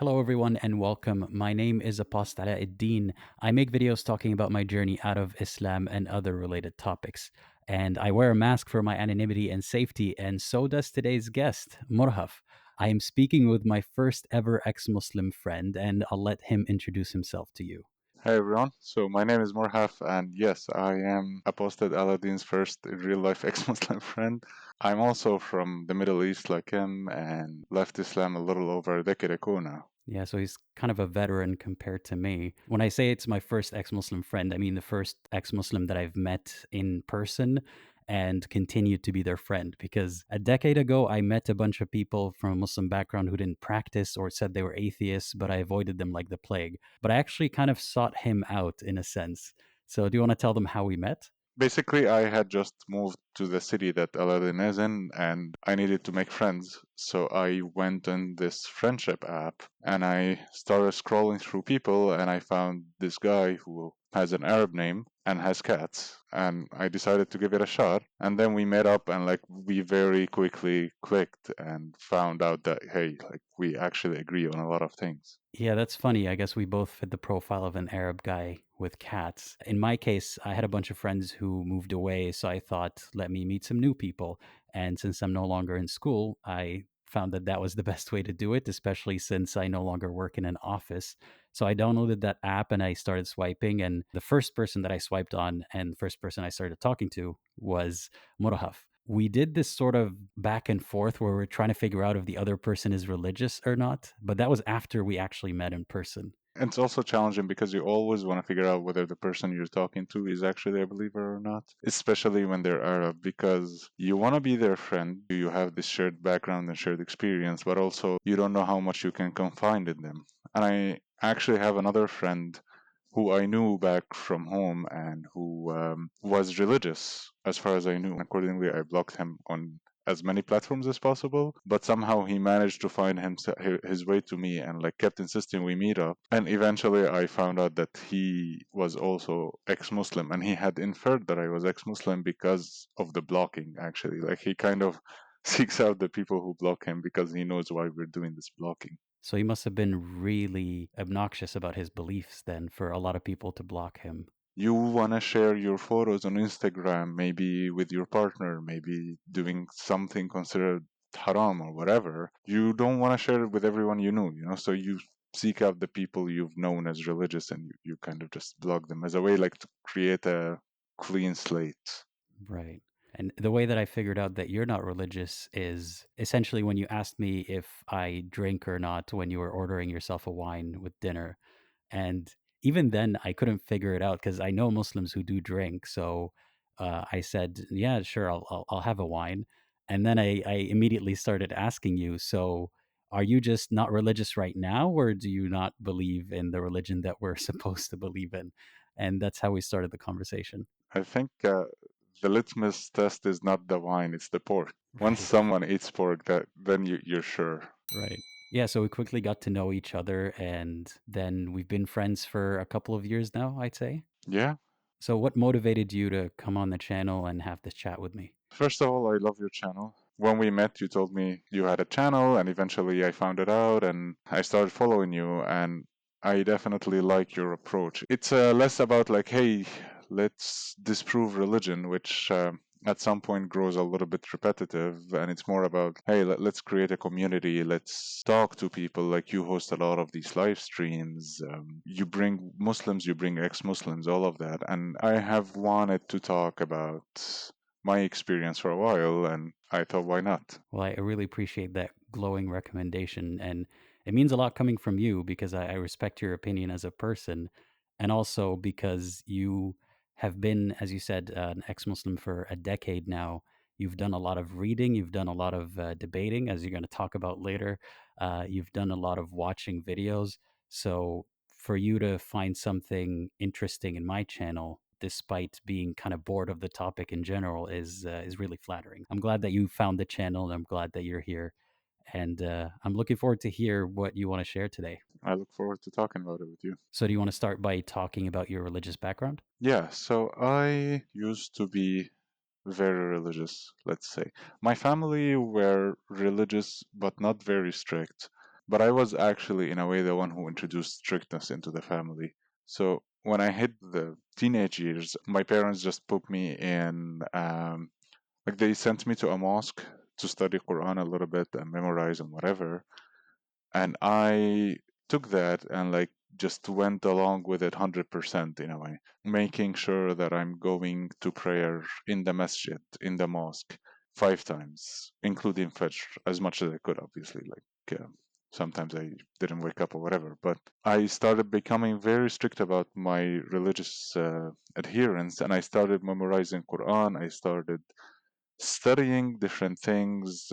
Hello, everyone, and welcome. My name is Apostate. I make videos talking about my journey out of Islam and other related topics. And I wear a mask for my anonymity and safety, and so does today's guest, Murhaf. I am speaking with my first ever ex Muslim friend, and I'll let him introduce himself to you. Hi everyone. So my name is Morhaf, and yes, I am Apostate Aladdin's first real life ex-Muslim friend. I'm also from the Middle East like him and left Islam a little over a decade ago now. Yeah, so he's kind of a veteran compared to me. When I say it's my first ex Muslim friend, I mean the first ex Muslim that I've met in person and continued to be their friend. Because a decade ago, I met a bunch of people from a Muslim background who didn't practice or said they were atheists, but I avoided them like the plague. But I actually kind of sought him out in a sense. So, do you want to tell them how we met? Basically, I had just moved to the city that Aladdin is in, and I needed to make friends. So I went on this friendship app and I started scrolling through people, and I found this guy who has an Arab name and has cats. And I decided to give it a shot. And then we met up, and like we very quickly clicked and found out that, hey, like we actually agree on a lot of things. Yeah, that's funny. I guess we both fit the profile of an Arab guy with cats. In my case, I had a bunch of friends who moved away, so I thought, let me meet some new people. And since I'm no longer in school, I found that that was the best way to do it, especially since I no longer work in an office. So I downloaded that app and I started swiping. And the first person that I swiped on and the first person I started talking to was Murahaf. We did this sort of back and forth where we're trying to figure out if the other person is religious or not, but that was after we actually met in person. It's also challenging because you always want to figure out whether the person you're talking to is actually a believer or not, especially when they're Arab, because you want to be their friend. You have this shared background and shared experience, but also you don't know how much you can confide in them. And I actually have another friend who I knew back from home and who was religious, as far as I knew. Accordingly, I blocked him on as many platforms as possible, but somehow he managed to find his way to me and like kept insisting we meet up. And eventually I found out that he was also ex-Muslim, and he had inferred that I was ex-Muslim because of the blocking. Actually, like he kind of seeks out the people who block him because he knows why we're doing this blocking. So he must have been really obnoxious about his beliefs then for a lot of people to block him. You want to share your photos on Instagram, maybe with your partner, maybe doing something considered haram or whatever. You don't want to share it with everyone you know, so you seek out the people you've known as religious, and you kind of just block them as a way like to create a clean slate. Right. And the way that I figured out that you're not religious is essentially when you asked me if I drink or not when you were ordering yourself a wine with dinner. And even then, I couldn't figure it out because I know Muslims who do drink. So I said, "Yeah, sure, I'll have a wine." And then I immediately started asking you, "So, are you just not religious right now, or do you not believe in the religion that we're supposed to believe in?" And that's how we started the conversation. I think the litmus test is not the wine, it's the pork. Once Right. someone eats pork, that then you're sure. Right. Yeah. So we quickly got to know each other, and then we've been friends for a couple of years now, I'd say. Yeah. So, what motivated you to come on the channel and have this chat with me? First of all, I love your channel. When we met, you told me you had a channel, and eventually I found it out and I started following you. And I definitely like your approach. It's less about like, hey, let's disprove religion, which at some point grows a little bit repetitive. And it's more about, hey, let's create a community. Let's talk to people. Like you host a lot of these live streams. You bring Muslims, you bring ex Muslims, all of that. And I have wanted to talk about my experience for a while, and I thought, why not? Well, I really appreciate that glowing recommendation. And it means a lot coming from you because I respect your opinion as a person. And also because you have been, as you said, an ex Muslim for a decade now. You've done a lot of reading, you've done a lot of debating, as you're going to talk about later. You've done a lot of watching videos. So for you to find something interesting in my channel, despite being kind of bored of the topic in general, is really flattering. I'm glad that you found the channel, and I'm glad that you're here. And I'm looking forward to hear what you want to share today. I look forward to talking about it with you. So, do you want to start by talking about your religious background? Yeah, so I used to be very religious, let's say. My family were religious, but not very strict. But I was actually, in a way, the one who introduced strictness into the family. So when I hit the teenage years, my parents just put me in, like they sent me to a mosque to study Quran a little bit and memorize and whatever. And I took that and like just went along with it 100% in a way, making sure that I'm going to prayer in the masjid, in the mosque, 5 times, including Fajr, as much as I could, obviously. Like, sometimes I didn't wake up or whatever, but I started becoming very strict about my religious adherence, and I started memorizing Quran. I started studying different things,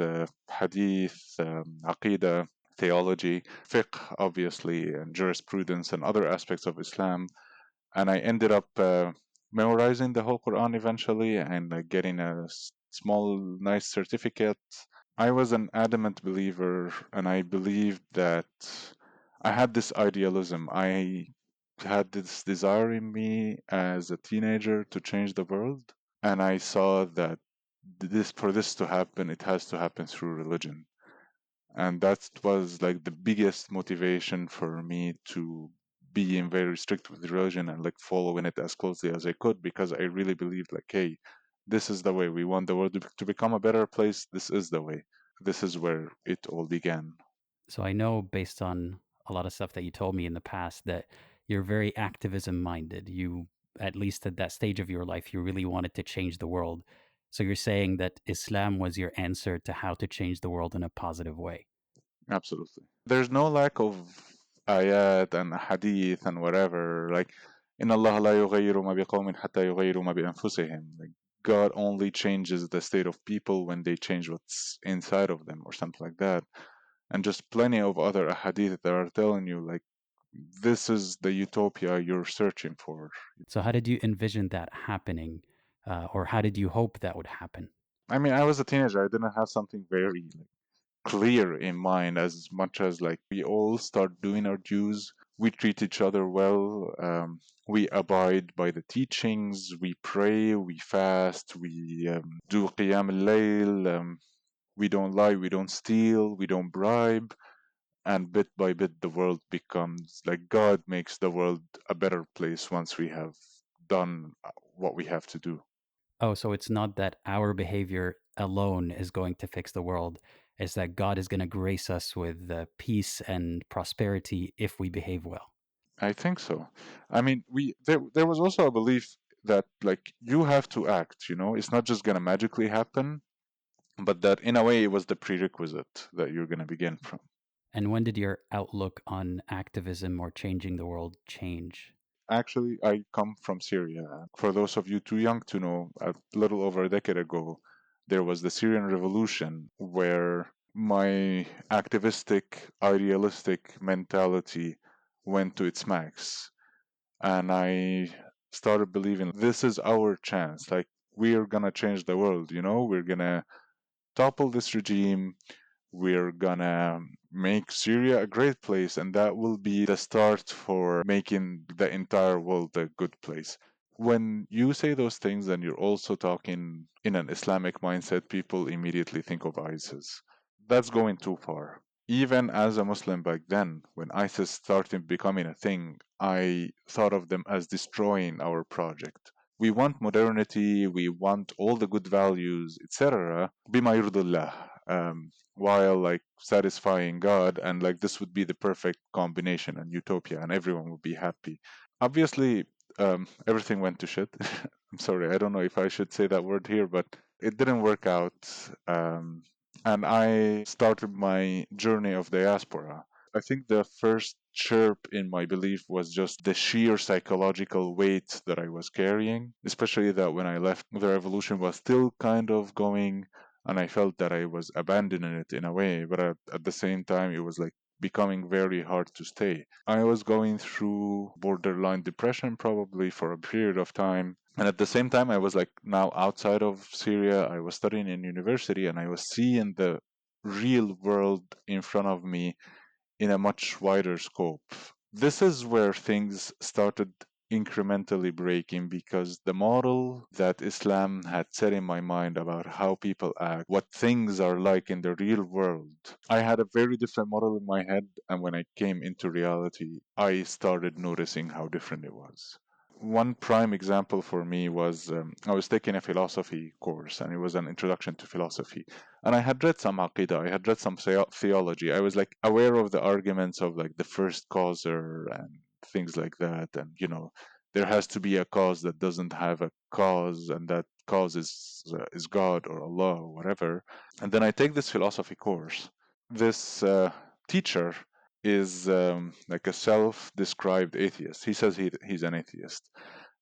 hadith, aqidah, theology, fiqh, obviously, and jurisprudence and other aspects of Islam. And I ended up memorizing the whole Quran eventually and getting a small, nice certificate. I was an adamant believer, and I believed that I had this idealism. I had this desire in me as a teenager to change the world, and I saw that this for this to happen, it has to happen through religion, and that was like the biggest motivation for me to being very strict with religion and like following it as closely as I could, because I really believed like, hey, this is the way we want the world to become a better place. This is the way. This is where it all began. So I know based on a lot of stuff that you told me in the past that you're very activism minded. You, at least at that stage of your life, you really wanted to change the world. So you're saying that Islam was your answer to how to change the world in a positive way. Absolutely. There's no lack of ayat and hadith and whatever. Like, إن الله لا يغير ما بقوم حتى يغيروا ما بأنفسهم. Like, God only changes the state of people when they change what's inside of them or something like that. And just plenty of other hadith that are telling you, like, this is the utopia you're searching for. So how did you envision that happening? Or how did you hope that would happen? I mean, I was a teenager. I didn't have something very clear in mind, as much as like we all start doing our dues, we treat each other well, we abide by the teachings, we pray, we fast, we do qiyam al-layl, we don't lie, we don't steal, we don't bribe, and bit by bit the world becomes like God makes the world a better place once we have done what we have to do. Oh, so it's not that our behavior alone is going to fix the world. It's that God is going to grace us with peace and prosperity if we behave well. I think so. I mean, there was also a belief that like you have to act, it's not just gonna magically happen, but that in a way it was the prerequisite that you're gonna begin from. And when did your outlook on activism or changing the world change? Actually, I come from Syria. For those of you too young to know, a little over a decade ago, there was the Syrian revolution where my activistic, idealistic mentality went to its max. And I started believing this is our chance. Like, we're gonna change the world, we're gonna topple this regime, we're gonna make Syria a great place, and that will be the start for making the entire world a good place. When you say those things, then you're also talking in an Islamic mindset, people immediately think of ISIS. That's going too far. Even as a Muslim back then, when ISIS started becoming a thing, I thought of them as destroying our project. We want modernity, we want all the good values, etc. Bima yurdullah, while like satisfying God, and like this would be the perfect combination and utopia, and everyone would be happy. Obviously, everything went to shit. I'm sorry, I don't know if I should say that word here, but it didn't work out. And I started my journey of diaspora. I think the first chirp in my belief was just the sheer psychological weight that I was carrying, especially that when I left, the revolution was still kind of going, and I felt that I was abandoning it in a way, but at the same time, it was like becoming very hard to stay. I was going through borderline depression probably for a period of time. And at the same time, I was like now outside of Syria. I was studying in university and I was seeing the real world in front of me in a much wider scope. This is where things started incrementally breaking because the model that Islam had set in my mind about how people act, what things are like in the real world, I had a very different model in my head. And when I came into reality, I started noticing how different it was. One prime example for me was I was taking a philosophy course, and it was an introduction to philosophy. And I had read some aqidah, I had read some theology. I was like aware of the arguments of like the first causer and things like that. And there has to be a cause that doesn't have a cause, and that cause is God or Allah or whatever. And then I take this philosophy course. This teacher is like a self-described atheist. He says he's an atheist.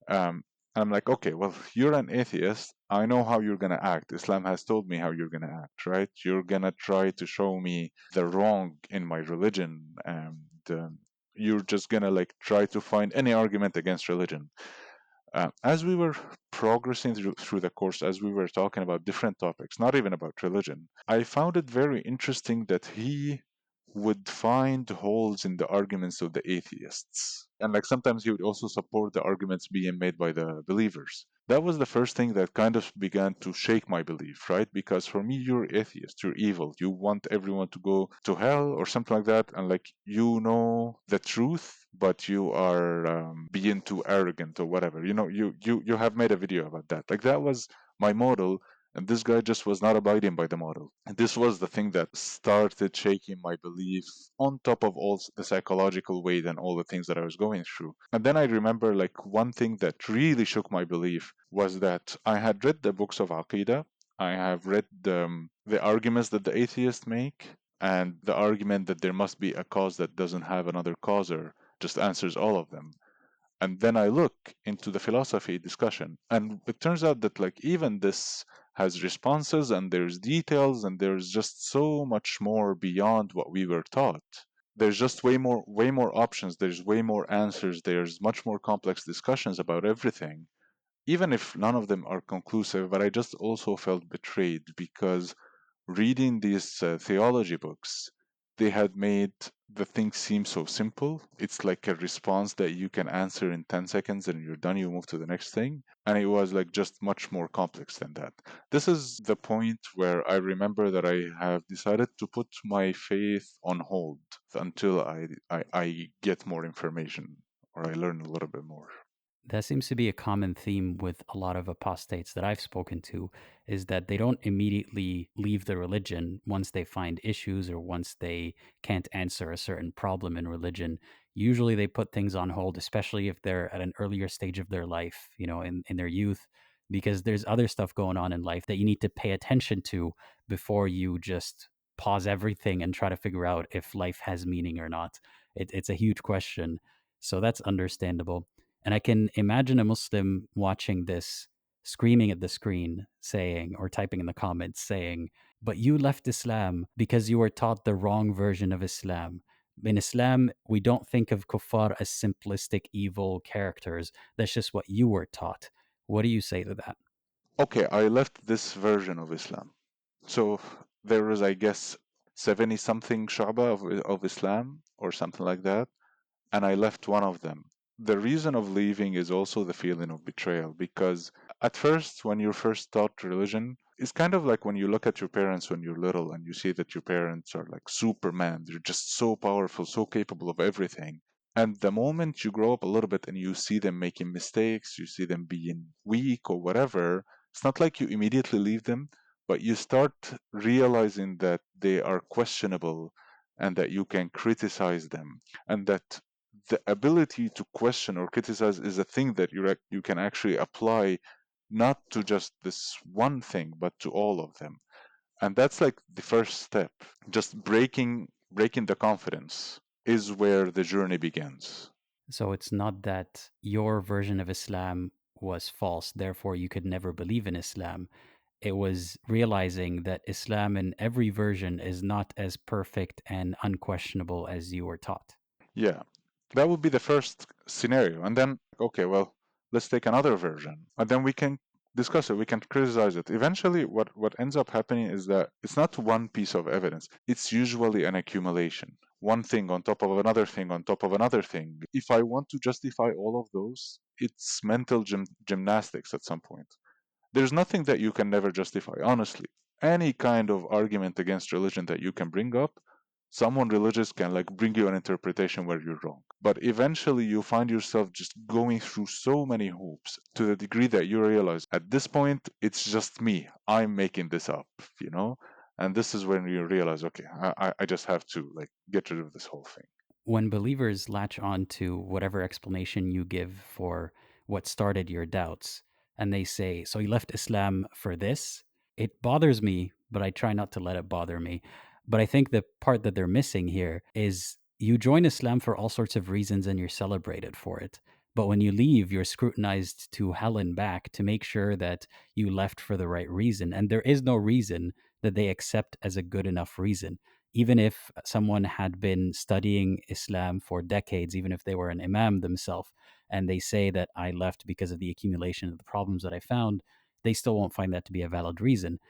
Um, I'm like, okay, well, you're an atheist. I know how you're gonna act. Islam has told me how you're gonna act, right? You're gonna try to show me the wrong in my religion, and you're just gonna like try to find any argument against religion. As we were progressing through the course, as we were talking about different topics, not even about religion, I found it very interesting that he would find holes in the arguments of the atheists. And like sometimes he would also support the arguments being made by the believers. That was the first thing that kind of began to shake my belief, right? Because for me, you're atheist, you're evil, you want everyone to go to hell or something like that, and like you know the truth, but you are being too arrogant or whatever. You have made a video about that. Like that was my model, and this guy just was not abiding by the model. And this was the thing that started shaking my belief, on top of all the psychological weight and all the things that I was going through. And then I remember like one thing that really shook my belief was that I had read the books of Aqidah. I have read the arguments that the atheists make, and the argument that there must be a cause that doesn't have another causer just answers all of them. And then I look into the philosophy discussion, and it turns out that like even this has responses, and there's details, and there's just so much more beyond what we were taught. There's just way more options, there's way more answers, there's much more complex discussions about everything, even if none of them are conclusive. But I just also felt betrayed because reading these theology books, they had made the thing seem so simple. It's like a response that you can answer in 10 seconds and you're done, you move to the next thing. And it was like just much more complex than that. This is the point where I remember that I have decided to put my faith on hold until I get more information or I learn a little bit more. That seems to be a common theme with a lot of apostates that I've spoken to, is that they don't immediately leave the religion once they find issues or once they can't answer a certain problem in religion. Usually they put things on hold, especially if they're at an earlier stage of their life, in their youth, because there's other stuff going on in life that you need to pay attention to before you just pause everything and try to figure out if life has meaning or not. It's a huge question. So that's understandable. And I can imagine a Muslim watching this, screaming at the screen, saying, or typing in the comments, saying, but you left Islam because you were taught the wrong version of Islam. In Islam, we don't think of kuffar as simplistic, evil characters. That's just what you were taught. What do you say to that? Okay, I left this version of Islam. So there is, I guess, 70 something Shaba of Islam or something like that, and I left one of them. The reason of leaving is also the feeling of betrayal, because at first, when you're first taught religion, it's kind of like when you look at your parents when you're little and you see that your parents are like Superman, they're just so powerful, so capable of everything. And the moment you grow up a little bit and you see them making mistakes, you see them being weak or whatever, it's not like you immediately leave them, but you start realizing that they are questionable and that you can criticize them, and that the ability to question or criticize is a thing that you can actually apply not to just this one thing but to all of them. And that's like the first step. Just breaking the confidence is where the journey begins. So it's not that your version of Islam was false, therefore you could never believe in Islam. It was realizing that Islam in every version is not as perfect and unquestionable as you were taught. Yeah, that would be the first scenario. And then, okay, well, let's take another version. And then we can discuss it, we can criticize it. Eventually, what ends up happening is that it's not one piece of evidence, it's usually an accumulation. one thing on top of another thing on top of another thing. If I want to justify all of those, it's mental gymnastics at some point. There's nothing that you can never justify, honestly. Any kind of argument against religion that you can bring up, someone religious can like bring you an interpretation where you're wrong. But eventually you find yourself just going through so many hoops to the degree that you realize at this point it's just me. I'm making this up, you know? And this is when you realize, okay, I just have to like get rid of this whole thing. When believers latch on to whatever explanation you give for what started your doubts, and they say, "So you left Islam for this?" It bothers me, but I try not to let it bother me. But I think the part that they're missing here is you join Islam for all sorts of reasons and you're celebrated for it. But when you leave, you're scrutinized to hell and back to make sure that you left for the right reason. And there is no reason that they accept as a good enough reason. Even if someone had been studying Islam for decades, even if they were an imam themselves, and they say that I left because of the accumulation of the problems that I found, they still won't find that to be a valid reason.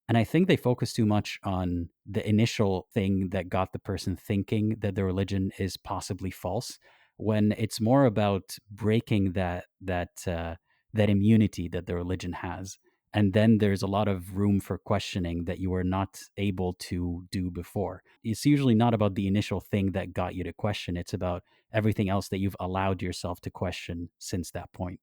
And I think they focus too much on the initial thing that got the person thinking that the religion is possibly false, when it's more about breaking that immunity that the religion has. And then there's a lot of room for questioning that you were not able to do before. It's usually not about the initial thing that got you to question. It's about everything else that you've allowed yourself to question since that point.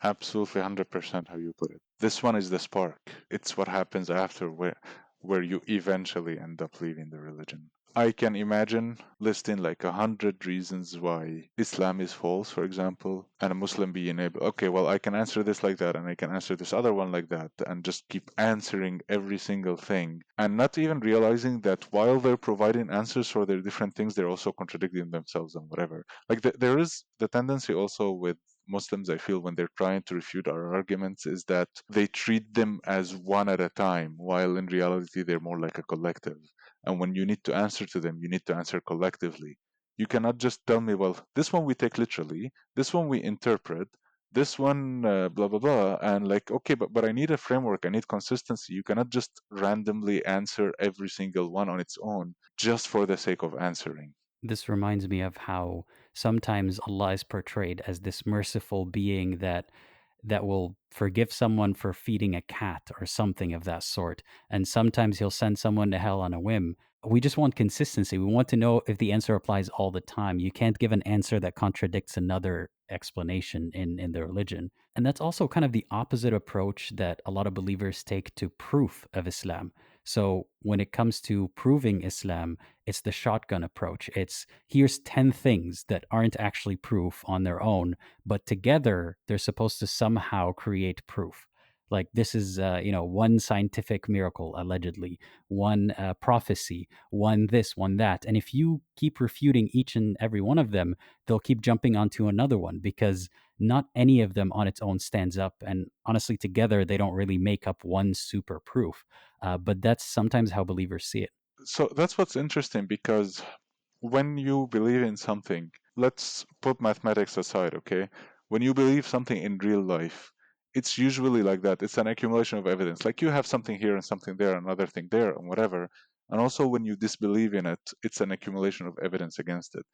Absolutely 100% how you put it. This one is the spark. It's what happens after where you eventually end up leaving the religion. I can imagine listing like 100 reasons why Islam is false, for example, and a Muslim being able, okay, well, I can answer this like that, and I can answer this other one like that, and just keep answering every single thing, and not even realizing that while they're providing answers for their different things, they're also contradicting themselves and whatever. Like there is the tendency also with Muslims, I feel, when they're trying to refute our arguments, is that they treat them as one at a time, while in reality they're more like a collective. And when you need to answer to them, you need to answer collectively. You cannot just tell me, well, this one we take literally, this one we interpret, this one blah blah blah, and like, okay, but I need a framework, I need consistency. You cannot just randomly answer every single one on its own just for the sake of answering. This reminds me of how sometimes Allah is portrayed as this merciful being that will forgive someone for feeding a cat or something of that sort. And sometimes he'll send someone to hell on a whim. We just want consistency. We want to know if the answer applies all the time. You can't give an answer that contradicts another explanation in the religion. And that's also kind of the opposite approach that a lot of believers take to proof of Islam. So when it comes to proving Islam, it's the shotgun approach. It's here's 10 things that aren't actually proof on their own, but together they're supposed to somehow create proof. Like this is, one scientific miracle, allegedly, one prophecy, one this, one that. And if you keep refuting each and every one of them, they'll keep jumping onto another one because not any of them on its own stands up. And honestly, together, they don't really make up one super proof. But that's sometimes how believers see it. So that's what's interesting because when you believe in something, let's put mathematics aside, okay? When you believe something in real life, it's usually like that. It's an accumulation of evidence. Like you have something here and something there, another thing there, and whatever. And also, when you disbelieve in it, it's an accumulation of evidence against it.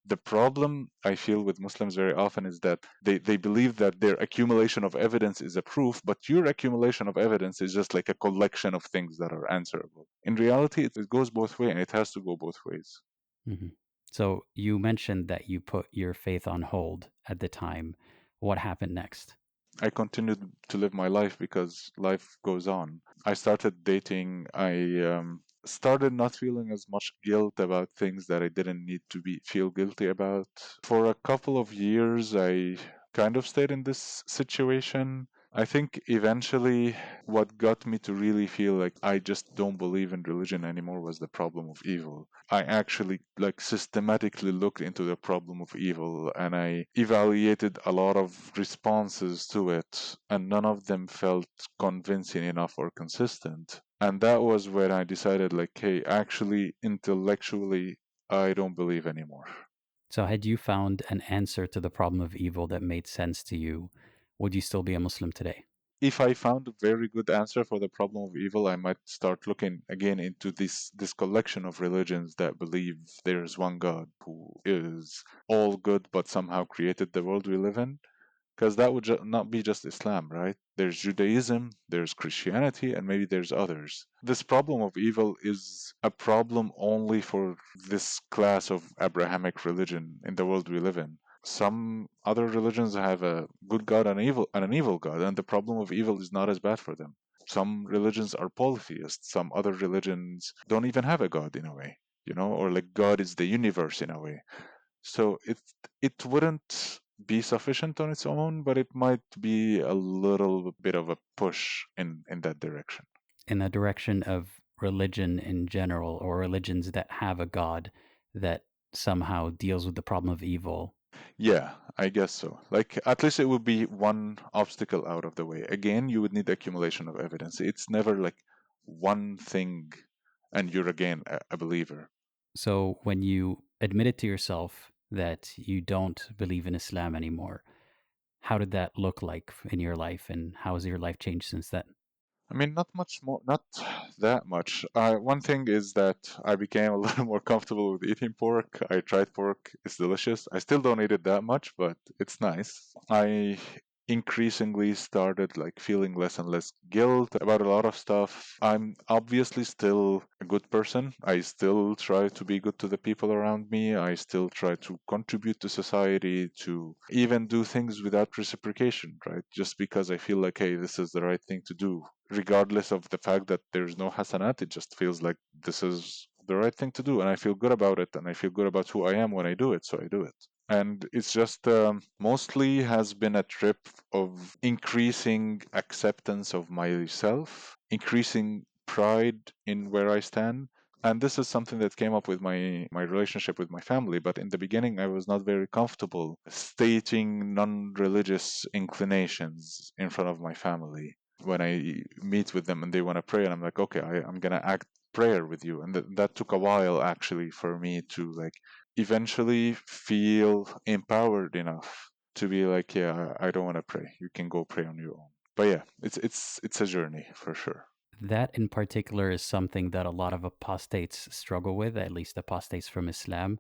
The problem I feel with Muslims very often is that they believe that their accumulation of evidence is a proof, but your accumulation of evidence is just like a collection of things that are answerable. In reality, it goes both ways and it has to go both ways. Mhm. So you mentioned that you put your faith on hold at the time. What happened next? I continued to live my life because life goes on. I started dating. I started not feeling as much guilt about things that I didn't need to be feel guilty about. For a couple of years, I kind of stayed in this situation. I think eventually what got me to really feel like I just don't believe in religion anymore was the problem of evil. I actually like systematically looked into the problem of evil and I evaluated a lot of responses to it and none of them felt convincing enough or consistent. And that was when I decided like, hey, actually intellectually I don't believe anymore. So, had you found an answer to the problem of evil that made sense to you, would you still be a Muslim today? if I found a very good answer for the problem of evil, I might start looking again into this collection of religions that believe there's one God who is all good but somehow created the world we live in. Because that would not be just Islam, right? There's Judaism, there's Christianity, and maybe there's others. This problem of evil is a problem only for this class of Abrahamic religion in the world we live in. Some other religions have a good God and an evil God, and the problem of evil is not as bad for them. Some religions are polytheists. Some other religions don't even have a God in a way, or like God is the universe in a way. So it wouldn't be sufficient on its own, but it might be a little bit of a push in that direction. In the direction of religion in general, or religions that have a God that somehow deals with the problem of evil. Yeah, I guess so. Like at least it would be one obstacle out of the way. Again, you would need accumulation of evidence. It's never like one thing and you're again a believer. So when you admitted to yourself that you don't believe in Islam anymore, how did that look like in your life, and how has your life changed since then? I mean, not much more, not that much. One thing is that I became a little more comfortable with eating pork. I tried pork; it's delicious. I still don't eat it that much, but it's nice. I increasingly started like feeling less and less guilt about a lot of stuff. I'm obviously still a good person. I still try to be good to the people around me. I still try to contribute to society, to even do things without reciprocation, right? Just because I feel like, hey, this is the right thing to do regardless of the fact that there's no hasanat. It just feels like this is the right thing to do, and I feel good about it, and I feel good about who I am when I do it, so I do it. And it's just mostly has been a trip of increasing acceptance of myself, increasing pride in where I stand. And this is something that came up with my relationship with my family. But in the beginning, I was not very comfortable stating non-religious inclinations in front of my family when I meet with them and they want to pray, and I'm like, okay, I'm gonna act prayer with you, and that took a while actually for me to like eventually feel empowered enough to be like, yeah, I don't want to pray. You can go pray on your own. But yeah, it's a journey for sure. That in particular is something that a lot of apostates struggle with, at least apostates from Islam,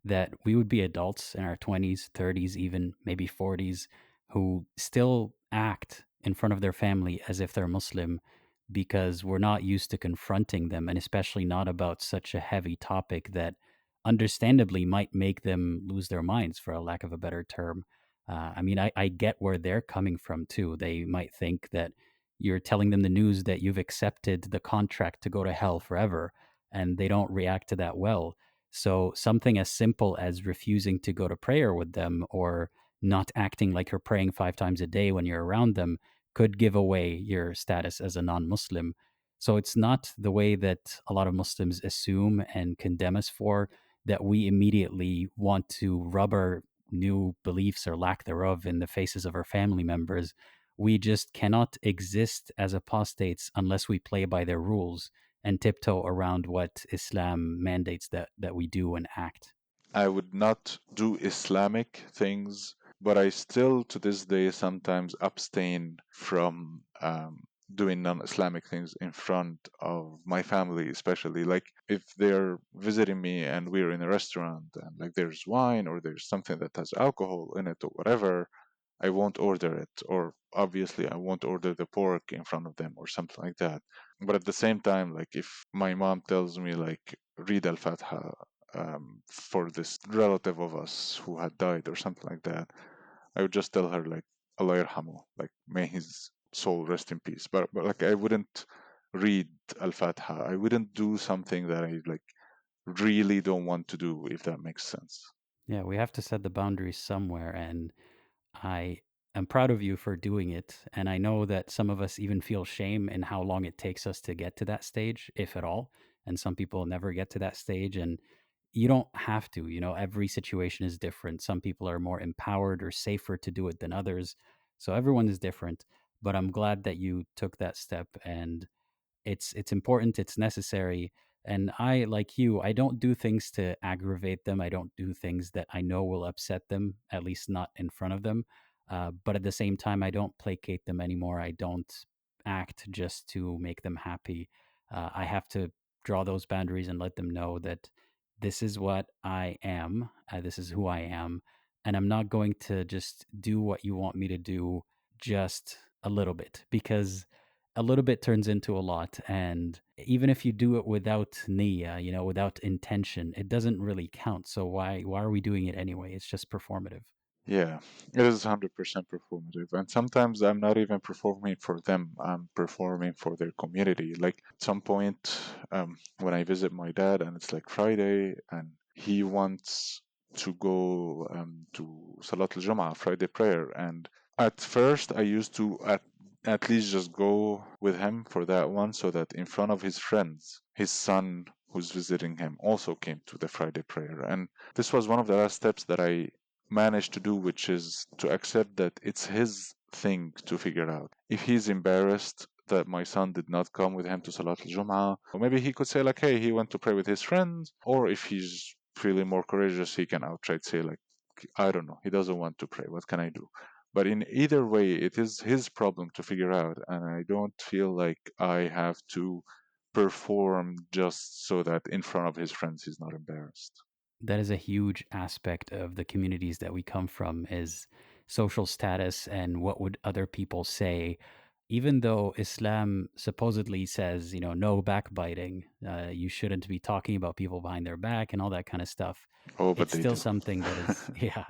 that we would be adults in our 20s, 30s, even maybe 40s, who still act in front of their family as if they're Muslim because we're not used to confronting them, and especially not about such a heavy topic that understandably might make them lose their minds, for a lack of a better term. I mean, I get where they're coming from too. They might think that you're telling them the news that you've accepted the contract to go to hell forever, and they don't react to that well. So something as simple as refusing to go to prayer with them, or not acting like you're praying 5 times a day when you're around them, could give away your status as a non-Muslim. So it's not the way that a lot of Muslims assume and condemn us for, that we immediately want to rub our new beliefs or lack thereof in the faces of our family members. We just cannot exist as apostates unless we play by their rules and tiptoe around what Islam mandates that we do and act. I would not do Islamic things, but I still to this day sometimes abstain from doing non-Islamic things in front of my family, especially like if they're visiting me and we're in a restaurant and like there's wine or there's something that has alcohol in it or whatever, I won't order it, or obviously I won't order the pork in front of them or something like that. But at the same time, like if my mom tells me like read Al-Fatiha for this relative of us who had died or something like that, I would just tell her like Allah yarhamu, like may his soul rest in peace. But like I wouldn't read Al-Fatiha. I wouldn't do something that I like really don't want to do, if that makes sense. Yeah, we have to set the boundaries somewhere, and I am proud of you for doing it. And I know that some of us even feel shame in how long it takes us to get to that stage, if at all. And some people never get to that stage. And you don't have to, every situation is different. Some people are more empowered or safer to do it than others. So everyone is different. But I'm glad that you took that step, and it's important, it's necessary. And I, like you, I don't do things to aggravate them. I don't do things that I know will upset them, at least not in front of them. But at the same time, I don't placate them anymore. I don't act just to make them happy. I have to draw those boundaries and let them know that this is what I am, this is who I am, and I'm not going to just do what you want me to do just a little bit, because a little bit turns into a lot. And even if you do it without niyyah, without intention, it doesn't really count. So why are we doing it anyway? It's just performative. Yeah, it is 100% performative. And sometimes I'm not even performing for them, I'm performing for their community. Like at some point, when I visit my dad and it's like Friday and he wants to go to Salat al Jum'ah, Friday prayer. And at first, I used to at least just go with him for that one so that in front of his friends, his son who's visiting him also came to the Friday prayer. And this was one of the last steps that I managed to do, which is to accept that it's his thing to figure out. If he's embarrassed that my son did not come with him to Salat al Jum'ah, or maybe he could say, like, hey, he went to pray with his friends, or if he's feeling more courageous, he can outright say, like, I don't know, he doesn't want to pray. What can I do? But in either way, it is his problem to figure out, and I don't feel like I have to perform just so that in front of his friends he's not embarrassed. That is a huge aspect of the communities that we come from, is social status and what would other people say. Even though Islam supposedly says, no backbiting, you shouldn't be talking about people behind their back and all that kind of stuff, Oh, but it's they still do. something that is, yeah,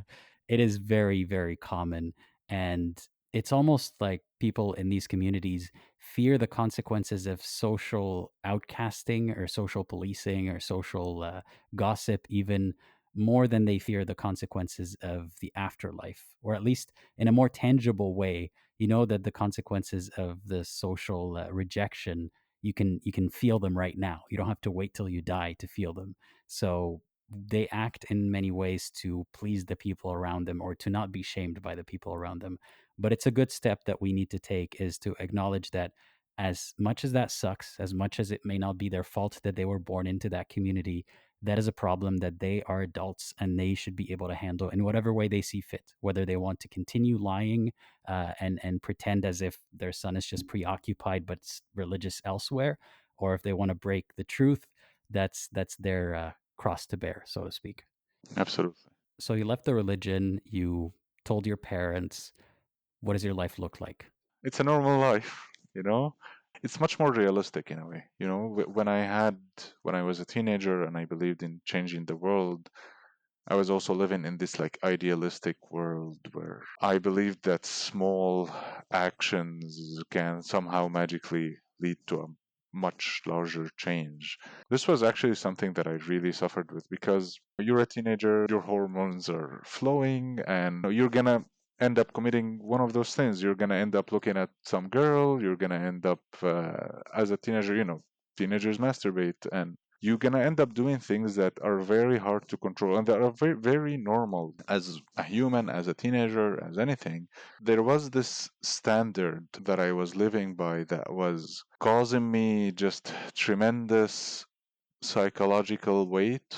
it is very, very common. And it's almost like people in these communities fear the consequences of social outcasting or social policing or social gossip even more than they fear the consequences of the afterlife, or at least in a more tangible way. You know that the consequences of the social rejection, you can feel them right now. You don't have to wait till you die to feel them. So they act in many ways to please the people around them or to not be shamed by the people around them. But it's a good step that we need to take, is to acknowledge that as much as that sucks, as much as it may not be their fault that they were born into that community, that is a problem that they are adults and they should be able to handle in whatever way they see fit. Whether they want to continue lying and pretend as if their son is just preoccupied but religious elsewhere, or if they want to break the truth, that's their cross to bear, so to speak. Absolutely. So you left the religion, you told your parents. What does your life look like? It's a normal life, you know? It's much more realistic in a way. When I was a teenager and I believed in changing the world, I was also living in this like idealistic world where I believed that small actions can somehow magically lead to a much larger change. This was actually something that I really suffered with because you're a teenager, your hormones are flowing, and you're gonna end up committing one of those things. You're gonna end up looking at some girl, you're gonna end up, as a teenager, teenagers masturbate, and you're gonna end up doing things that are very hard to control and that are very, very normal as a human, as a teenager, as anything. There was this standard that I was living by that was causing me just tremendous psychological weight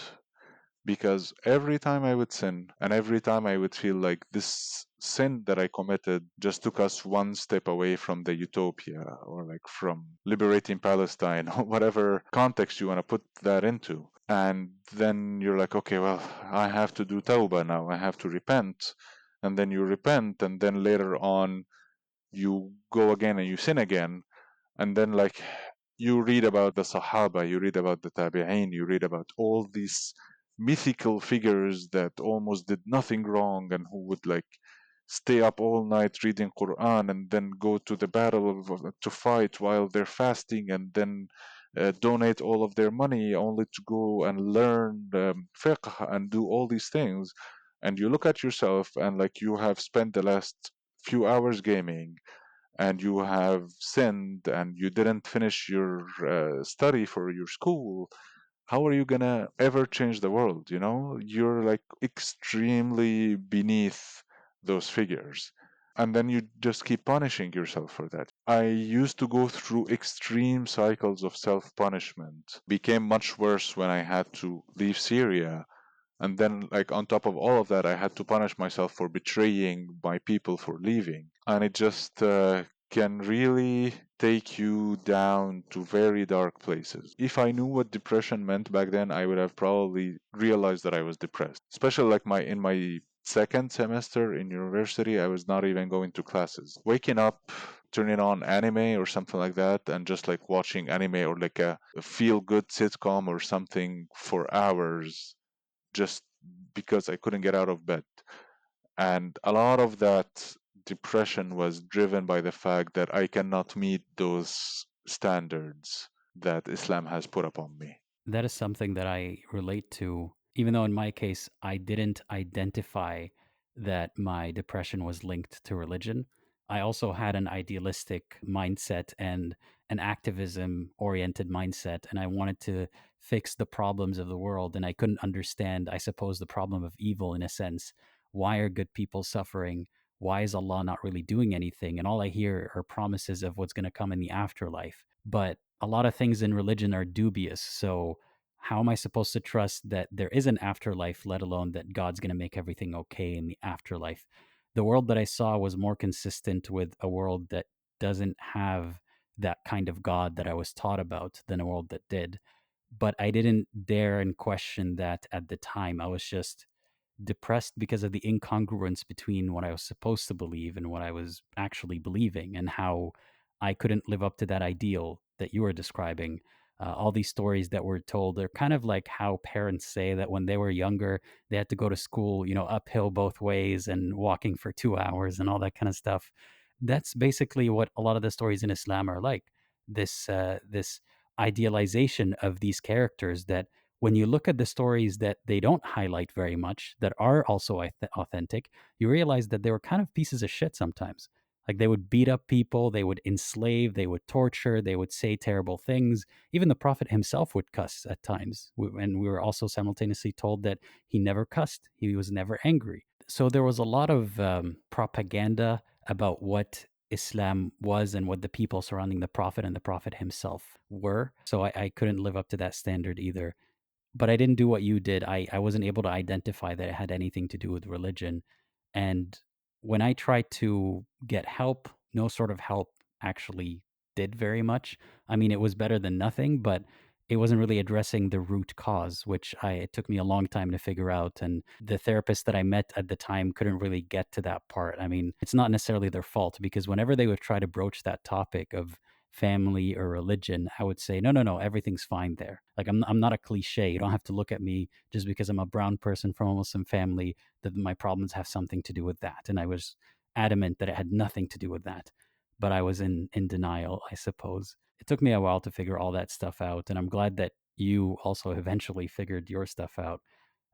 because every time I would sin and every time I would feel like this sin that I committed just took us one step away from the utopia or like from liberating Palestine or whatever context you want to put that into. And then you're like, okay, well, I have to do tawbah now. I have to repent. And then you repent, and then later on, you go again and you sin again, and then like you read about the Sahaba, you read about the Tabi'een, you read about all these mythical figures that almost did nothing wrong and who would like stay up all night reading Quran and then go to the battle to fight while they're fasting and then donate all of their money only to go and learn fiqh and do all these things. And you look at yourself and like you have spent the last few hours gaming and you have sinned and you didn't finish your study for your school, how are you gonna ever change the world? You're like extremely beneath those figures. And then you just keep punishing yourself for that. I used to go through extreme cycles of self punishment. Became much worse when I had to leave Syria And then, like, on top of all of that, I had to punish myself for betraying my people for leaving. And it just can really take you down to very dark places. If I knew what depression meant back then, I would have probably realized that I was depressed. Especially like my second semester in university, I was not even going to classes. Waking up, turning on anime or something like that, and just like watching anime or like a feel good sitcom or something for hours just because I couldn't get out of bed. And a lot of that depression was driven by the fact that I cannot meet those standards that Islam has put upon me. That is something that I relate to, even though in my case, I didn't identify that my depression was linked to religion. I also had an idealistic mindset and an activism oriented mindset, and I wanted to fix the problems of the world. And I couldn't understand, I suppose, the problem of evil in a sense. Why are good people suffering? Why is Allah not really doing anything? And all I hear are promises of what's going to come in the afterlife. But a lot of things in religion are dubious. So, how am I supposed to trust that there is an afterlife, let alone that God's going to make everything okay in the afterlife? The world that I saw was more consistent with a world that doesn't have that kind of God that I was taught about than a world that did. But I didn't dare and question that at the time. I was just depressed because of the incongruence between what I was supposed to believe and what I was actually believing, and how I couldn't live up to that ideal that you were describing. All these stories that were told are kind of like how parents say that when they were younger, they had to go to school, uphill both ways and walking for 2 hours and all that kind of stuff. That's basically what a lot of the stories in Islam are like. This idealization of these characters that when you look at the stories that they don't highlight very much, that are also authentic, you realize that they were kind of pieces of shit sometimes. Like they would beat up people, they would enslave, they would torture, they would say terrible things. Even the Prophet himself would cuss at times. And we were also simultaneously told that he never cussed, he was never angry. So there was a lot of propaganda about what Islam was and what the people surrounding the Prophet and the Prophet himself were. So I couldn't live up to that standard either, but I didn't do what you did. I wasn't able to identify that it had anything to do with religion. And when I tried to get help, no sort of help actually did very much. I mean, it was better than nothing, but it wasn't really addressing the root cause, which it took me a long time to figure out. And the therapist that I met at the time couldn't really get to that part. I mean, it's not necessarily their fault because whenever they would try to broach that topic of family or religion, I would say, no, no, no, everything's fine there. Like I'm not a cliche. You don't have to look at me just because I'm a brown person from a Muslim family that my problems have something to do with that. And I was adamant that it had nothing to do with that. But I was in denial, I suppose. It took me a while to figure all that stuff out. And I'm glad that you also eventually figured your stuff out.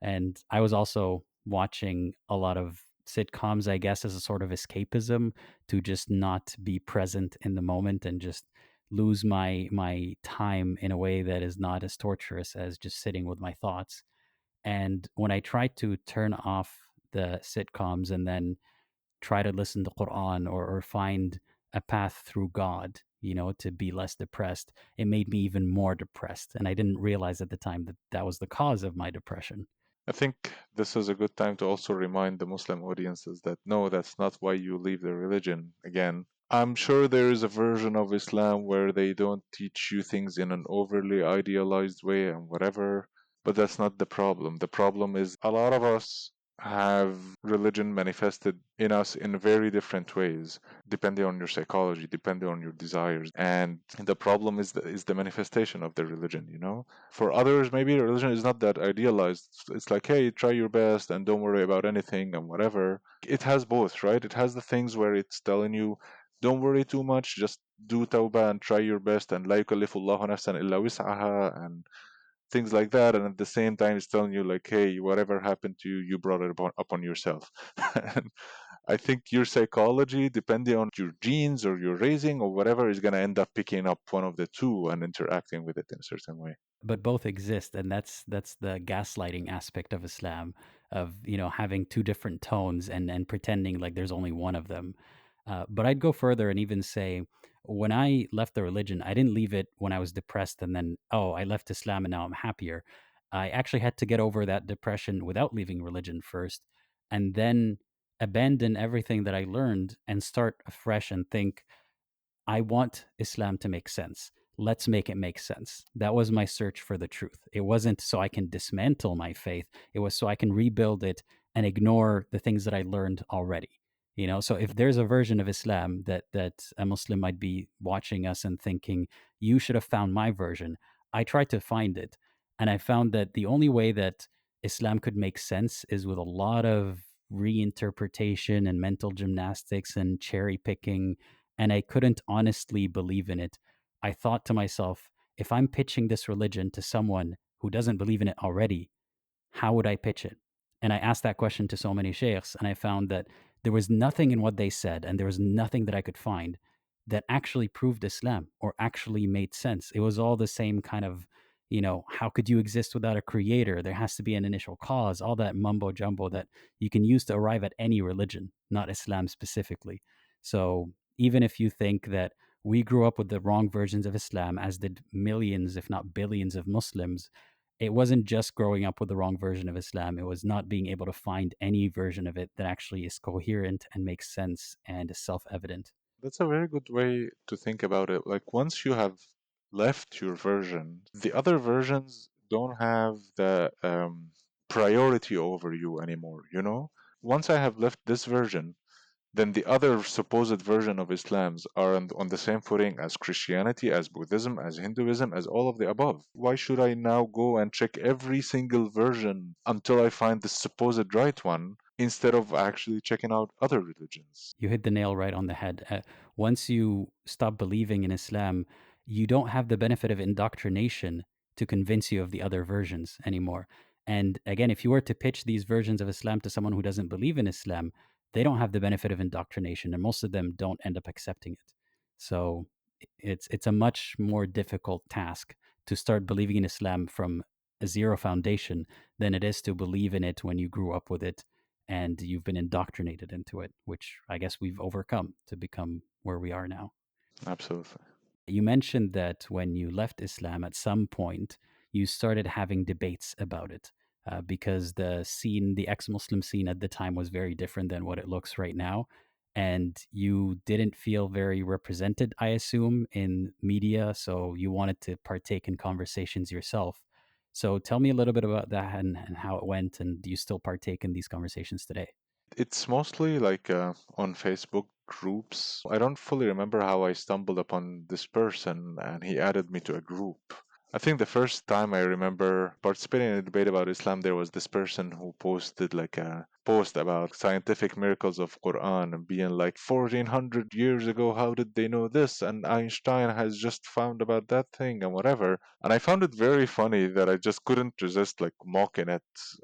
And I was also watching a lot of sitcoms, I guess, as a sort of escapism to just not be present in the moment and just lose my time in a way that is not as torturous as just sitting with my thoughts. And when I try to turn off the sitcoms and then try to listen to Quran, or find a path through God, to be less depressed, it made me even more depressed. And I didn't realize at the time that that was the cause of my depression. I think this is a good time to also remind the Muslim audiences that no, that's not why you leave the religion. Again, I'm sure there is a version of Islam where they don't teach you things in an overly idealized way and whatever, but that's not the problem. The problem is a lot of us have religion manifested in us in very different ways, depending on your psychology, depending on your desires. And the problem is the manifestation of the religion, you know? For others, maybe religion is not that idealized. It's like, hey, try your best and don't worry about anything and whatever. It has both, right? It has the things where it's telling you, don't worry too much, just do tawbah and try your best, and la yukallifullahu nafsan illa wis'aha, and things like that. And at the same time, it's telling you, like, hey, whatever happened to you, you brought it upon yourself. And I think your psychology, depending on your genes or your raising or whatever, is going to end up picking up one of the two and interacting with it in a certain way. But both exist, and that's the gaslighting aspect of Islam, of having two different tones and pretending like there's only one of them. But I'd go further and even say, when I left the religion, I didn't leave it when I was depressed and then, oh, I left Islam and now I'm happier. I actually had to get over that depression without leaving religion first, and then abandon everything that I learned and start afresh and think, I want Islam to make sense. Let's make it make sense. That was my search for the truth. It wasn't so I can dismantle my faith. It was so I can rebuild it and ignore the things that I learned already. So if there's a version of Islam that a Muslim might be watching us and thinking, you should have found my version, I tried to find it. And I found that the only way that Islam could make sense is with a lot of reinterpretation and mental gymnastics and cherry picking, and I couldn't honestly believe in it. I thought to myself, if I'm pitching this religion to someone who doesn't believe in it already, how would I pitch it? And I asked that question to so many sheikhs, and I found that there was nothing in what they said, and there was nothing that I could find that actually proved Islam or actually made sense. It was all the same kind of, how could you exist without a creator? There has to be an initial cause, all that mumbo jumbo that you can use to arrive at any religion, not Islam specifically. So even if you think that we grew up with the wrong versions of Islam, as did millions, if not billions, of Muslims, it wasn't just growing up with the wrong version of Islam. It was not being able to find any version of it that actually is coherent and makes sense and is self evident. That's a very good way to think about it. Like, once you have left your version, the other versions don't have the priority over you anymore, you know? Once I have left this version, then the other supposed version of Islams are on the same footing as Christianity, as Buddhism, as Hinduism, as all of the above. Why should I now go and check every single version until I find the supposed right one instead of actually checking out other religions? You hit the nail right on the head. Once you stop believing in Islam, you don't have the benefit of indoctrination to convince you of the other versions anymore. And again, if you were to pitch these versions of Islam to someone who doesn't believe in Islam, they don't have the benefit of indoctrination, and most of them don't end up accepting it. So it's a much more difficult task to start believing in Islam from a zero foundation than it is to believe in it when you grew up with it and you've been indoctrinated into it, which I guess we've overcome to become where we are now. Absolutely. You mentioned that when you left Islam, at some point, you started having debates about it because the ex Muslim scene at the time was very different than what it looks right now. And you didn't feel very represented, I assume, in media. So you wanted to partake in conversations yourself. So tell me a little bit about that and how it went. And do you still partake in these conversations today? It's mostly like on Facebook groups. I don't fully remember how I stumbled upon this person and he added me to a group. I think the first time I remember participating in a debate about Islam, there was this person who posted like a post about scientific miracles of Quran and being like 1400 years ago, how did they know this? And Einstein has just found about that thing and whatever. And I found it very funny that I just couldn't resist like mocking it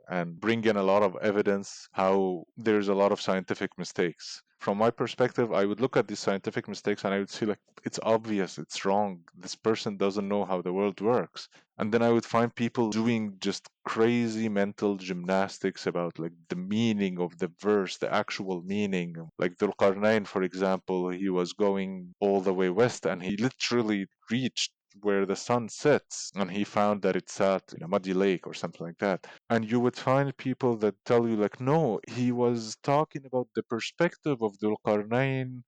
and bring in a lot of evidence how there's a lot of scientific mistakes. From my perspective, I would look at these scientific mistakes and I would see like it's obvious, it's wrong. This person doesn't know how the world works. And then I would find people doing just crazy mental gymnastics about like the meaning of the verse, the actual meaning. Like Dhul Qarnayn, for example, he was going all the way west and he literally reached where the sun sets and he found that it sat in a muddy lake or something like that. And you would find people that tell you like, no, he was talking about the perspective of Dhul Qarnayn,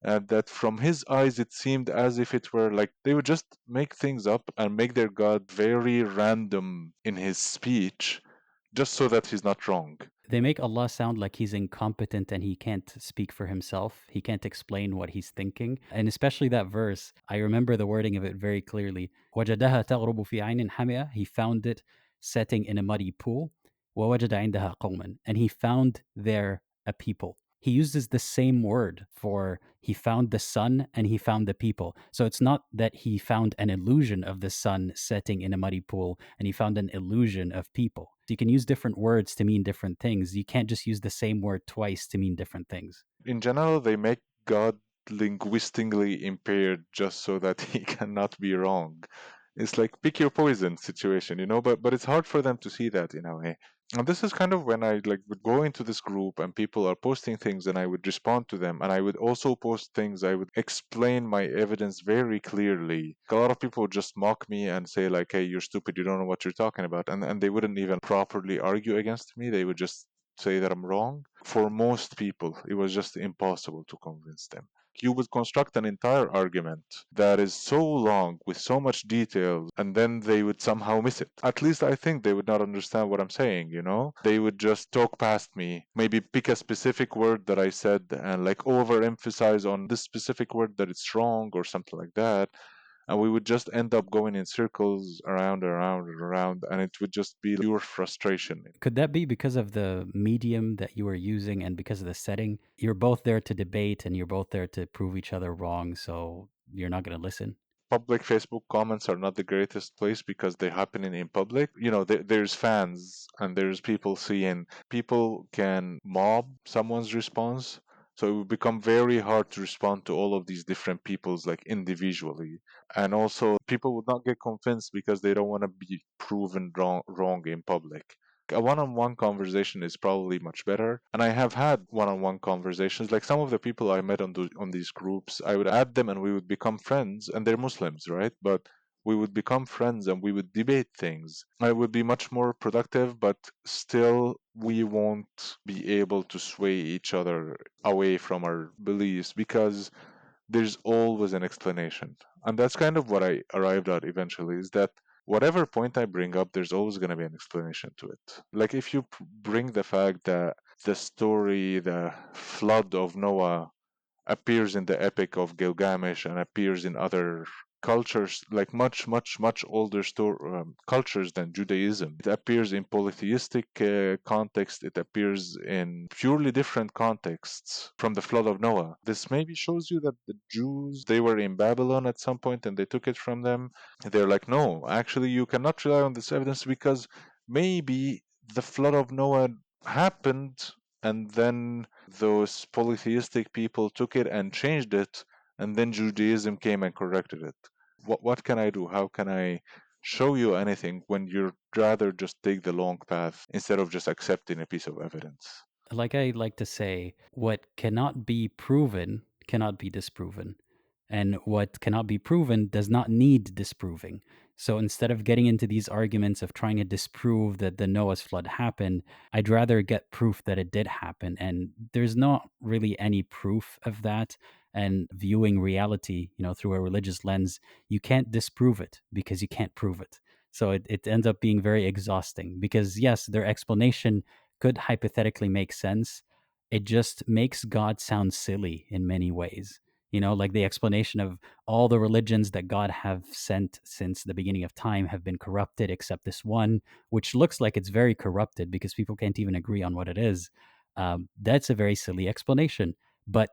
and that from his eyes it seemed as if it were like they would just make things up and make their god very random in his speech just so that he's not wrong. They make Allah sound like he's incompetent and he can't speak for himself. He can't explain what he's thinking. And especially that verse, I remember the wording of it very clearly. وَجَدَهَا تَغْرُبُ فِي عَيْنٍ حَمِئَةٍ. He found it setting in a muddy pool. وَوَجَدَ عِندَهَا قَوْمًا. And he found there a people. He uses the same word for he found the sun and he found the people. So it's not that he found an illusion of the sun setting in a muddy pool and he found an illusion of people. You can use different words to mean different things. You can't just use the same word twice to mean different things. In general, they make God linguistically impaired just so that he cannot be wrong. It's like pick your poison situation, you know, but it's hard for them to see that in a way. And this is kind of when I like would go into this group and people are posting things and I would respond to them, and I would also post things. I would explain my evidence very clearly. A lot of people would just mock me and say like, "Hey, you're stupid. You don't know what you're talking about," and they wouldn't even properly argue against me. They would just say that I'm wrong. For most people, it was just impossible to convince them. You would construct an entire argument that is so long with so much detail, and then they would somehow miss it. At least I think they would not understand what I'm saying, you know? They would just talk past me, maybe pick a specific word that I said and like overemphasize on this specific word that it's wrong or something like that. And we would just end up going in circles around and around and around, and it would just be pure frustration. Could that be because of the medium that you were using and because of the setting? You're both there to debate and you're both there to prove each other wrong, so you're not going to listen. Public Facebook comments are not the greatest place because they're happening in public. You know, there's fans and there's people seeing. People can mob someone's response. So it would become very hard to respond to all of these different people's like individually. And also people would not get convinced because they don't want to be proven wrong in public. A one-on-one conversation is probably much better, and I have had one-on-one conversations. Like some of the people I met on these groups, I would add them and we would become friends, and they're Muslims, right? But we would become friends and we would debate things. It would be much more productive, but still we won't be able to sway each other away from our beliefs because there's always an explanation. And that's kind of what I arrived at eventually, is that whatever point I bring up, there's always going to be an explanation to it. Like if you bring the fact that the story, the flood of Noah, appears in the Epic of Gilgamesh and appears in other cultures, like much older cultures than Judaism. It appears in polytheistic context. It appears in purely different contexts from the flood of Noah. This maybe shows you that the Jews, they were in Babylon at some point and they took it from them. They're like, no, actually, you cannot rely on this evidence because maybe the flood of Noah happened and then those polytheistic people took it and changed it, and then Judaism came and corrected it. What can I do? How can I show you anything when you'd rather just take the long path instead of just accepting a piece of evidence? Like I like to say, what cannot be proven cannot be disproven. And what cannot be proven does not need disproving. So instead of getting into these arguments of trying to disprove that the Noah's flood happened, I'd rather get proof that it did happen. And there's not really any proof of that. And viewing reality, through a religious lens, you can't disprove it because you can't prove it. So it ends up being very exhausting because, yes, their explanation could hypothetically make sense. It just makes God sound silly in many ways. Like the explanation of all the religions that God have sent since the beginning of time have been corrupted except this one, which looks like it's very corrupted because people can't even agree on what it is. That's a very silly explanation. But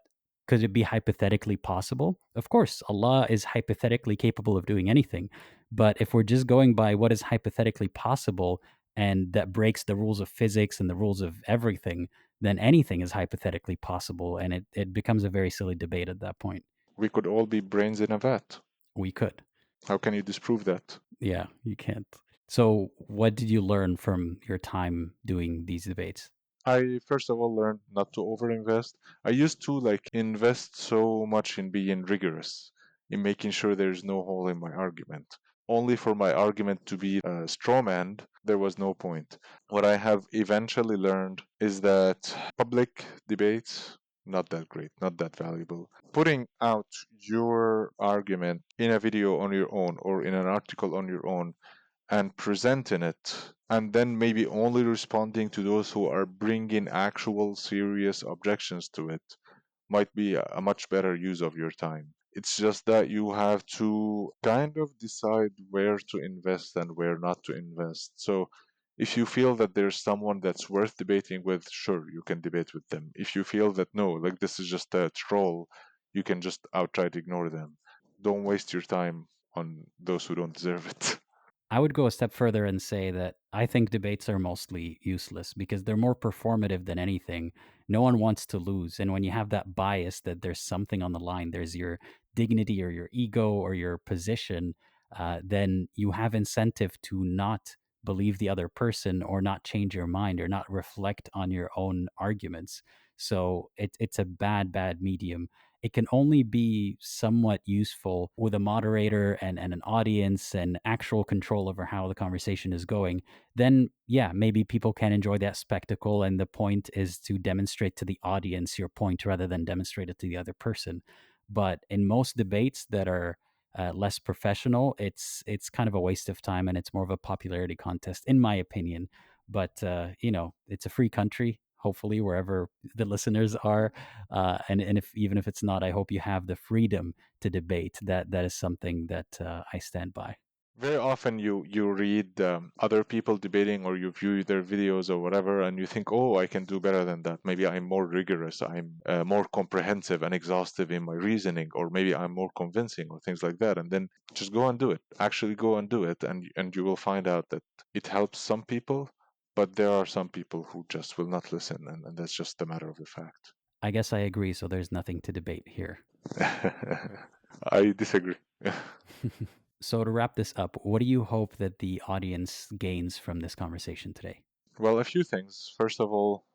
could it be hypothetically possible? Of course, Allah is hypothetically capable of doing anything. But if we're just going by what is hypothetically possible, and that breaks the rules of physics and the rules of everything, then anything is hypothetically possible. And it becomes a very silly debate at that point. We could all be brains in a vat. We could. How can you disprove that? Yeah, you can't. So, what did you learn from your time doing these debates? I first of all learned not to overinvest. I used to like invest so much in being rigorous, in making sure there's no hole in my argument. Only for my argument to be strawmanned, there was no point. What I have eventually learned is that public debates, not that great, not that valuable. Putting out your argument in a video on your own or in an article on your own and presenting it, and then maybe only responding to those who are bringing actual serious objections to it might be a much better use of your time. It's just that you have to kind of decide where to invest and where not to invest. So if you feel that there's someone that's worth debating with, sure, you can debate with them. If you feel that no, like this is just a troll, you can just outright ignore them. Don't waste your time on those who don't deserve it. I would go a step further and say that I think debates are mostly useless because they're more performative than anything. No one wants to lose. And when you have that bias that there's something on the line, there's your dignity or your ego or your position, then you have incentive to not believe the other person or not change your mind or not reflect on your own arguments. So it's a bad medium. It can only be somewhat useful with a moderator and an audience and actual control over how the conversation is going. Then, yeah, maybe people can enjoy that spectacle. And the point is to demonstrate to the audience your point rather than demonstrate it to the other person. But in most debates that are less professional, it's kind of a waste of time and it's more of a popularity contest, in my opinion. But it's a free country. Hopefully, wherever the listeners are, and if even if it's not, I hope you have the freedom to debate. That is something that I stand by. Very often you read other people debating or you view their videos or whatever and you think, oh, I can do better than that. Maybe I'm more rigorous, I'm more comprehensive and exhaustive in my reasoning, or maybe I'm more convincing or things like that. And then just go and do it. Actually go and do it, and you will find out that it helps some people, but there are some people who just will not listen, and that's just a matter of the fact. I guess I agree. So there's nothing to debate here. I disagree. So to wrap this up, what do you hope that the audience gains from this conversation today? Well, a few things. First of all,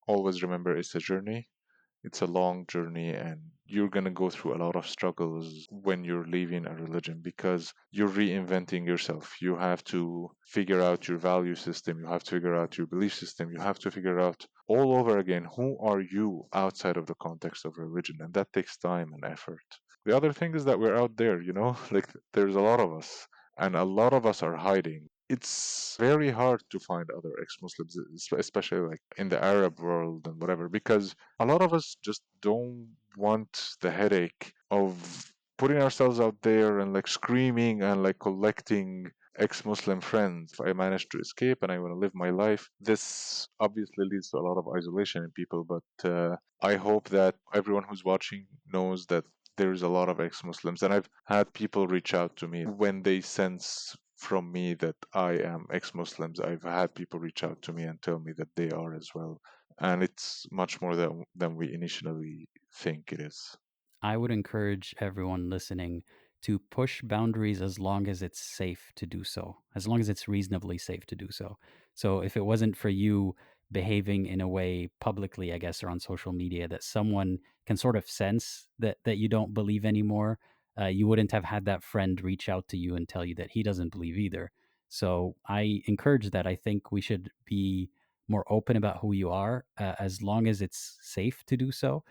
always remember it's a journey. It's a long journey, and you're going to go through a lot of struggles when you're leaving a religion because you're reinventing yourself. You have to figure out your value system, you have to figure out your belief system, you have to figure out all over again who are you outside of the context of religion, and that takes time and effort. The other thing is that we're out there, like there's a lot of us, and a lot of us are hiding. It's very hard to find other ex-Muslims, especially like in the Arab world and whatever, because a lot of us just don't want the headache of putting ourselves out there and like screaming and like collecting ex-Muslim friends. If I manage to escape and I want to live my life, this obviously leads to a lot of isolation in people. But I hope that everyone who's watching knows that there's a lot of ex-Muslims, and I've had people reach out to me when they sense from me that I am ex-Muslims. I've had people reach out to me and tell me that they are as well, and it's much more than we initially think it is. I would encourage everyone listening to push boundaries as long as it's safe to do so, as long as it's reasonably safe to do so. So if it wasn't for you behaving in a way publicly, I guess, or on social media that someone can sort of sense that you don't believe anymore, you wouldn't have had that friend reach out to you and tell you that he doesn't believe either. So I encourage that. I think we should be more open about who you are as long as it's safe to do so.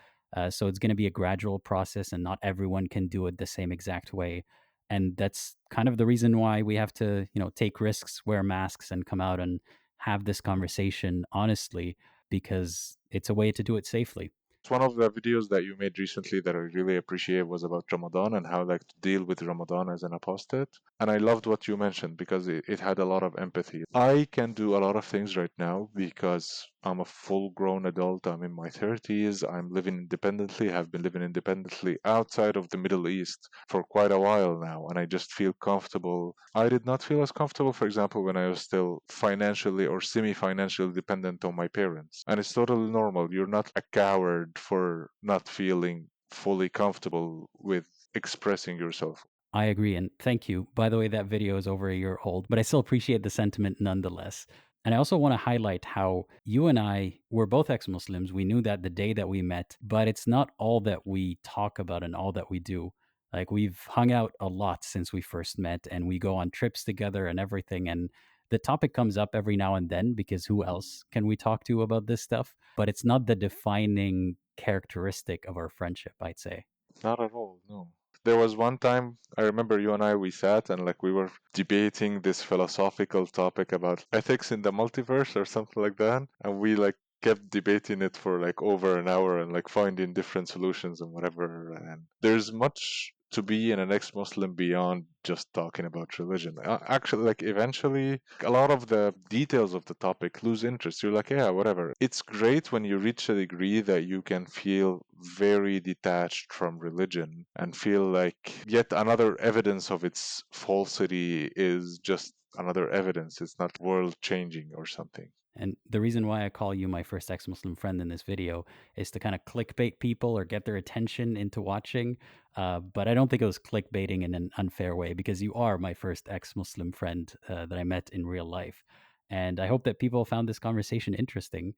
So it's going to be a gradual process, and not everyone can do it the same exact way. And that's kind of the reason why we have to, take risks, wear masks, and come out and have this conversation honestly, because it's a way to do it safely. One of the videos that you made recently that I really appreciate was about Ramadan and how like to deal with Ramadan as an apostate. And I loved what you mentioned because it had a lot of empathy. I can do a lot of things right now because I'm a full grown adult. I'm in my 30s. I'm living independently, have been living independently outside of the Middle East for quite a while now. And I just feel comfortable. I did not feel as comfortable, for example, when I was still financially or semi financially dependent on my parents. And it's totally normal. You're not a coward for not feeling fully comfortable with expressing yourself. I agree. And thank you. By the way, that video is over a year old, but I still appreciate the sentiment nonetheless. And I also want to highlight how you and I were both ex Muslims. We knew that the day that we met, but it's not all that we talk about and all that we do. Like, we've hung out a lot since we first met, and we go on trips together and everything. And the topic comes up every now and then because who else can we talk to about this stuff? But it's not the defining characteristic of our friendship, I'd say. Not at all, no. There was one time I remember you and I we sat and like we were debating this philosophical topic about ethics in the multiverse or something like that, and we like kept debating it for like over an hour and like finding different solutions and whatever. And there's much to be in an ex-Muslim beyond just talking about religion. Actually, like eventually, a lot of the details of the topic lose interest. You're like, yeah, whatever. It's great when you reach a degree that you can feel very detached from religion and feel like yet another evidence of its falsity is just another evidence. It's not world changing or something. And the reason why I call you my first ex-Muslim friend in this video is to kind of clickbait people or get their attention into watching. But I don't think it was clickbaiting in an unfair way because you are my first ex-Muslim friend that I met in real life. And I hope that people found this conversation interesting,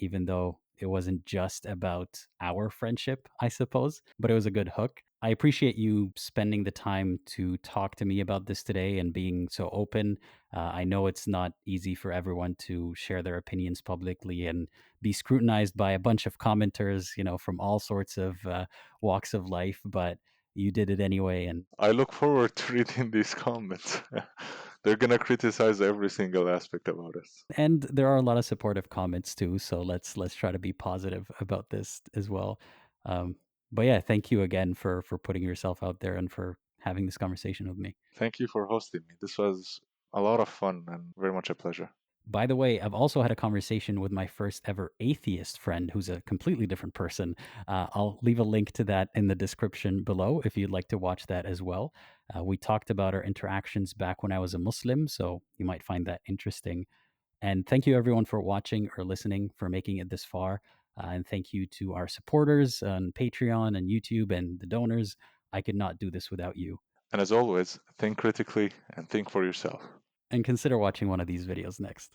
even though it wasn't just about our friendship, I suppose, but it was a good hook. I appreciate you spending the time to talk to me about this today and being so open. I know it's not easy for everyone to share their opinions publicly and be scrutinized by a bunch of commenters, from all sorts of walks of life, but you did it anyway. I look forward to reading these comments. They're gonna criticize every single aspect about us. And there are a lot of supportive comments too, so let's try to be positive about this as well. Um, but yeah, thank you again for putting yourself out there and for having this conversation with me. Thank you for hosting me. This was a lot of fun and very much a pleasure. By the way, I've also had a conversation with my first ever atheist friend who's a completely different person. I'll leave a link to that in the description below if you'd like to watch that as well. We talked about our interactions back when I was a Muslim, so you might find that interesting. And thank you, everyone, for watching or listening, for making it this far. And thank you to our supporters on Patreon and YouTube and the donors. I could not do this without you. And as always, think critically and think for yourself. And consider watching one of these videos next.